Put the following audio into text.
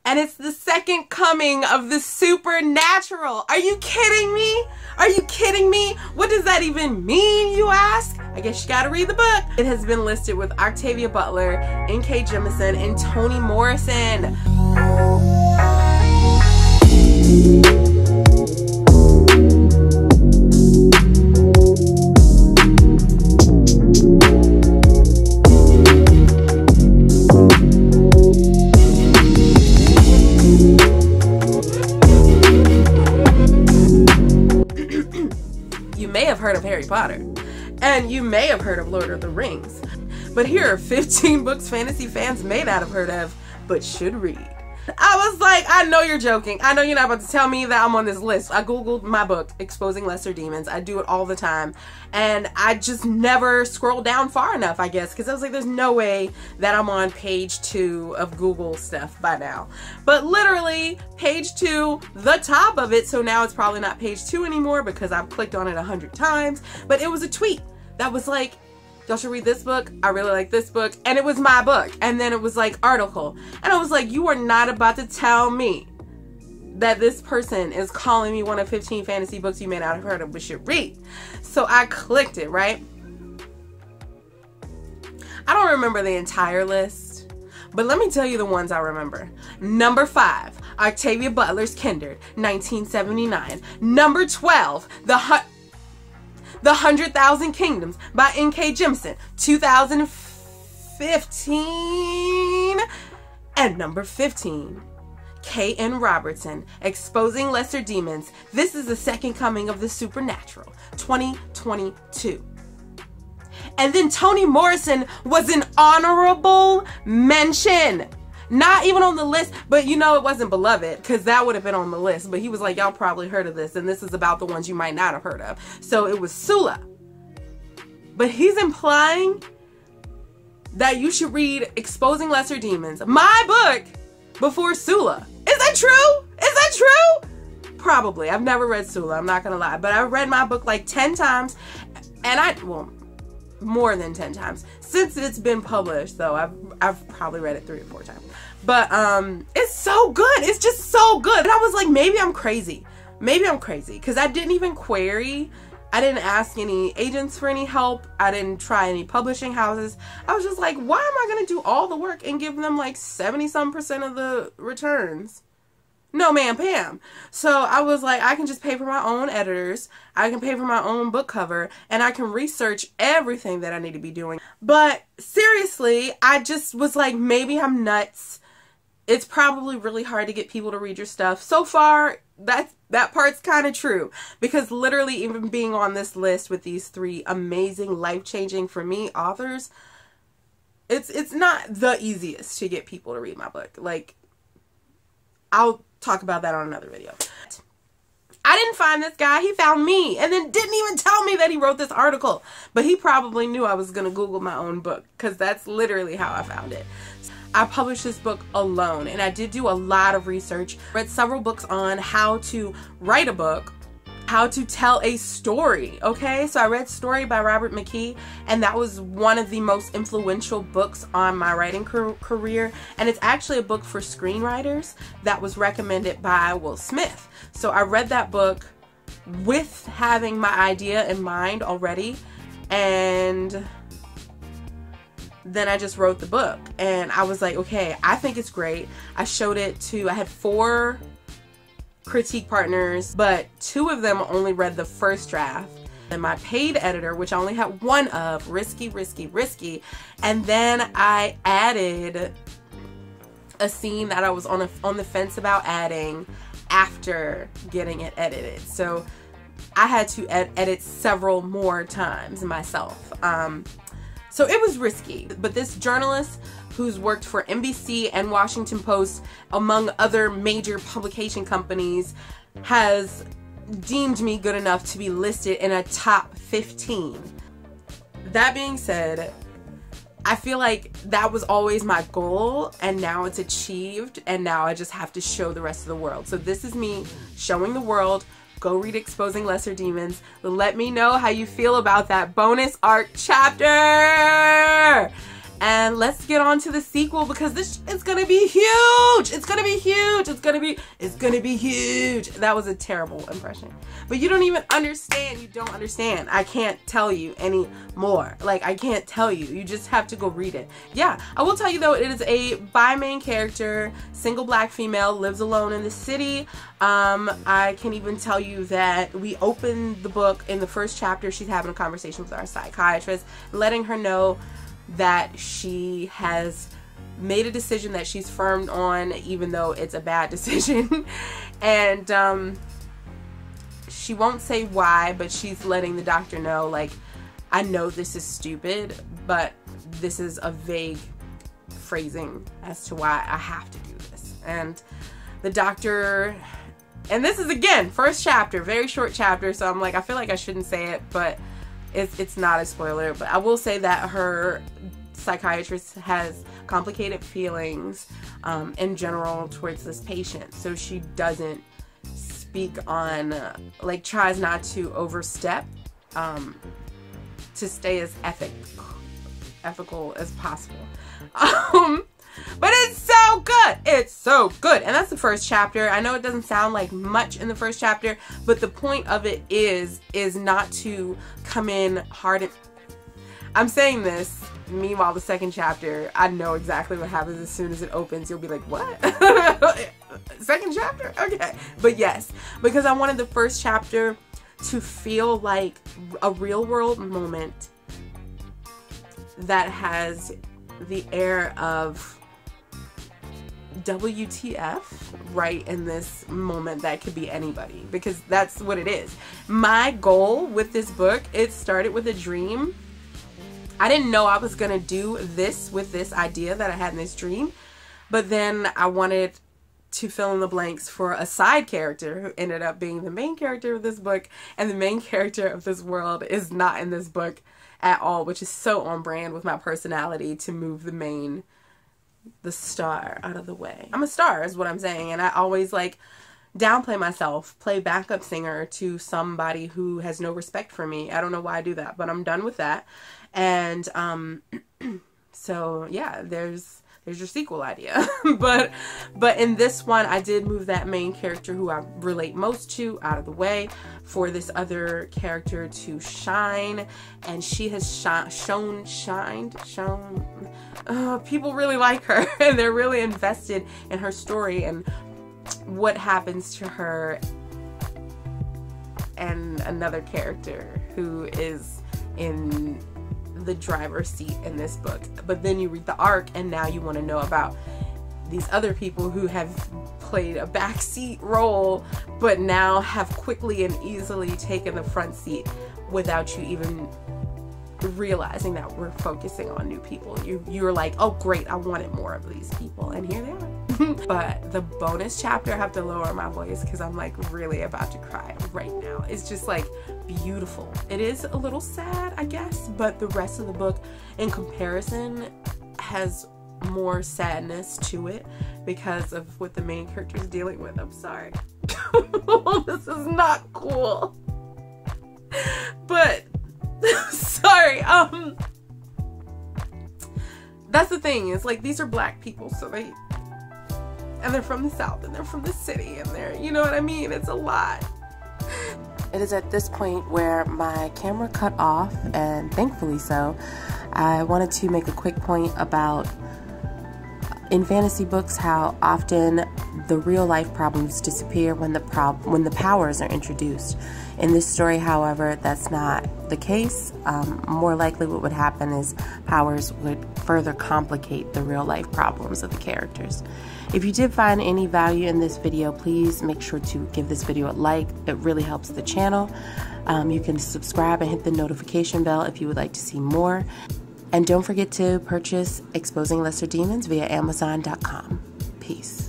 and it's the second coming of the supernatural. Are you kidding me? Are you kidding me? What does that even mean, you ask? I guess you gotta read the book. It has been listed with Octavia Butler, N.K. Jemisin, and Toni Morrison. You may have heard of Harry Potter, and you may have heard of Lord of the Rings, but here are 15 books fantasy fans may not have heard of, but should read. I was like, I know you're joking. I know you're not about to tell me that I'm on this list. I googled my book, Exposing Lesser Demons. I do it all the time, and I just never scrolled down far enough, I guess, because I was like, there's no way that I'm on page 2 of Google stuff by now. But literally, page 2, the top of it, so now it's probably not page 2 anymore because I've clicked on it 100 times, but it was a tweet that was like, y'all should read this book. I really like this book. And it was my book. And then it was like article. And I was like, you are not about to tell me that this person is calling me one of 15 fantasy books you may not have heard of but should read. So I clicked it, right? I don't remember the entire list, but let me tell you the ones I remember. Number 5, Octavia Butler's Kindred, 1979. Number 12, The 100,000 Kingdoms by N.K. Jemisin, 2015. And number 15, K.N. Robertson, Exposing Lesser Demons. This is the second coming of the supernatural, 2022. And then Toni Morrison was an honorable mention. Not even on the list, but you know it wasn't beloved because that would have been on the list. But he was like, y'all probably heard of this, and this is about the ones you might not have heard of. So it was Sula. But he's implying that you should read Exposing Lesser Demons, my book, before Sula. Is that true? Is that true? Probably. I've never read Sula, I'm not gonna lie. But I read my book like 10 times, and well, more than 10 times. Since it's been published, though, I've probably read it 3 or 4 times. But it's so good. It's just so good. And I was like, maybe I'm crazy. Maybe I'm crazy. Because I didn't even query. I didn't ask any agents for any help. I didn't try any publishing houses. I was just like, why am I going to do all the work and give them like 70-some% of the returns? No, ma'am, Pam. So I was like, I can just pay for my own editors. I can pay for my own book cover, and I can research everything that I need to be doing. But seriously, I just was like, maybe I'm nuts. It's probably really hard to get people to read your stuff. So far, that part's kind of true, because literally even being on this list with these 3 amazing, life-changing for me authors, it's not the easiest to get people to read my book. Like, I'll talk about that on another video. I didn't find this guy. He found me and then didn't even tell me that he wrote this article. But he probably knew I was going to Google my own book, because that's literally how I found it. I published this book alone, and I did do a lot of research. Read several books on how to write a book, how to tell a story, okay? So I read Story by Robert McKee, and that was one of the most influential books on my writing career. And it's actually a book for screenwriters that was recommended by Will Smith. So I read that book with having my idea in mind already, and then I just wrote the book. And I was like, okay, I think it's great. I showed it to, I had 4 critique partners, but 2 of them only read the first draft. And my paid editor, which I only had 1 of, Risky. And then I added a scene that I was on the fence about adding after getting it edited. So I had to edit several more times myself. So it was risky. But this journalist who's worked for NBC and Washington Post, among other major publication companies, has deemed me good enough to be listed in a top 15. That being said, I feel like that was always my goal, and now it's achieved, and now I just have to show the rest of the world. So this is me showing the world. Go read Exposing Lesser Demons. Let me know how you feel about that bonus arc chapter. And let's get on to the sequel, because this is gonna be huge. It's gonna be huge. huge. It's gonna be huge. That was a terrible impression. But you don't even understand. You don't understand. I can't tell you any more. Like, I can't tell you. You just have to go read it. Yeah, I will tell you though, it is a bi main character, single black female, lives alone in the city. I can even tell you that we open the book in the first chapter. She's having a conversation with our psychiatrist, letting her know that she has made a decision that she's firm on, even though it's a bad decision. And she won't say why, but she's letting the doctor know, like, I know this is stupid, but this is a vague phrasing as to why I have to do this. And the doctor, and this is again first chapter, very short chapter, so I'm like, I feel like I shouldn't say it, but it's not a spoiler. But I will say that her psychiatrist has complicated feelings in general towards this patient, so she doesn't speak on, like, tries not to overstep, to stay as ethical as possible. But it's so good. It's so good. And that's the first chapter. I know it doesn't sound like much in the first chapter, but the point of it is not to come in hard and, I'm saying this, meanwhile the second chapter, I know exactly what happens as soon as it opens. You'll be like, what? Second chapter? Okay. But yes, because I wanted the first chapter to feel like a real world moment that has the air of WTF right in this moment. That could be anybody, because that's what it is. My goal with this book, it started with a dream. I didn't know I was gonna do this with this idea that I had in this dream, but then I wanted to fill in the blanks for a side character who ended up being the main character of this book, and the main character of this world is not in this book at all, which is so on brand with my personality to move the star out of the way. I'm a star is what I'm saying, and I always like downplay myself, play backup singer to somebody who has no respect for me. I don't know why I do that, but I'm done with that. And so yeah, there's your sequel idea. but in this one, I did move that main character who I relate most to out of the way for this other character to shine, and she has shined. People really like her, and they're really invested in her story and what happens to her and another character who is in the driver's seat in this book. But then you read the arc, and now you want to know about these other people who have played a backseat role but now have quickly and easily taken the front seat without you even realizing that we're focusing on new people. You're like, oh great, I wanted more of these people, and here they are. But the bonus chapter, I have to lower my voice because I'm like really about to cry right now. It's just like beautiful. It is a little sad, I guess, but the rest of the book in comparison has more sadness to it because of what the main character is dealing with. I'm sorry. This is not cool. But sorry, that's the thing, is like, these are black people, so they're from the South, and they're from the city, and they're, you know what I mean? It's a lot. It is at this point where my camera cut off, and thankfully so. I wanted to make a quick point about, in fantasy books, how often the real life problems disappear when the powers are introduced. In this story, however, that's not the case. More likely what would happen is powers would further complicate the real life problems of the characters. If you did find any value in this video, please make sure to give this video a like. It really helps the channel. You can subscribe and hit the notification bell if you would like to see more. And don't forget to purchase Exposing Lesser Demons via Amazon.com. Peace.